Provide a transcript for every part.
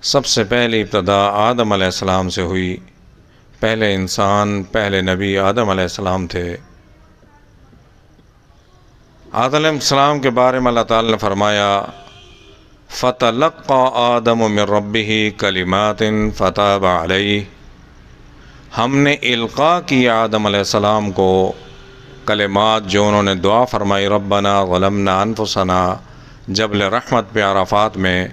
سب سے پہلی ابتدا آدم علیہ السلام سے ہوئی۔ پہلے انسان، پہلے نبی آدم علیہ السلام تھے۔ آدم علیہ السلام کے بارے میں اللہ تعالی نے فرمایا فَتَلَقَّى آدَمُ مِن رَبِّهِ كَلِمَاتٍ فَتَابَ عَلَيْهِ، ہم نے القاء کیا آدم علیہ السلام کو کلمات جو انہوں نے دعا فرمائی، ربنا ظلمنا انفسنا، جبل رحمت پہ عرفات میں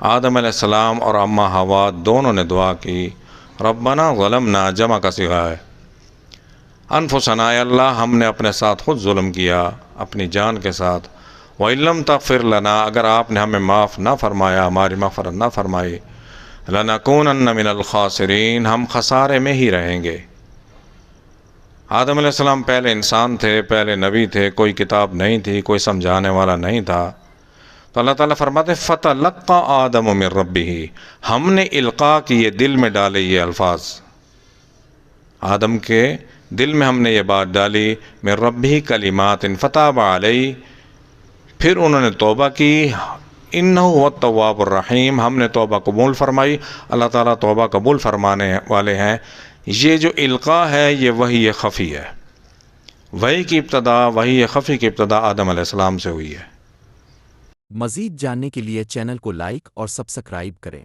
آدم علیہ السلام اور اماں حوا دونوں نے دعا کی۔ ربنا ظلمنا جمع کا صیغہ ہے، انفسنا اے اللہ ہم نے اپنے ساتھ خود ظلم کیا، اپنی جان کے ساتھ، وَإِن لَّمْ تَغْفِرْ لَنَا، اگر آپ نے ہمیں معاف نہ فرمایا، ہماری مغفرت نہ فرمائی، لَنَكُونَنَّ مِنَ الْخَاسِرِينَ، ہم خسارے میں ہی رہیں گے۔ آدم علیہ السلام پہلے انسان تھے، پہلے نبی تھے، کوئی کتاب نہیں تھی، کوئی سمجھانے والا نہیں تھا، تو اللہ تعالیٰ فرماتے فَتَلَقَّى آدَمُ مِن رَبِّهِ، ہم نے القاء کیے، دل میں ڈالے یہ الفاظ، آدم کے دل میں ہم نے یہ بات ڈالی، من ربہ کلمات فتاب علیہ، پھر انہوں نے توبہ کی، انہ هو التواب الرحیم، ہم نے توبہ قبول فرمائی، اللہ تعالیٰ توبہ قبول فرمانے والے ہیں۔ یہ جو القاء ہے یہ وحی خفی ہے، وحی کی ابتدا، وحی خفی کی ابتدا آدم علیہ السلام سے ہوئی ہے۔ مزید جاننے کے لیے چینل کو لائک اور سبسکرائب کریں۔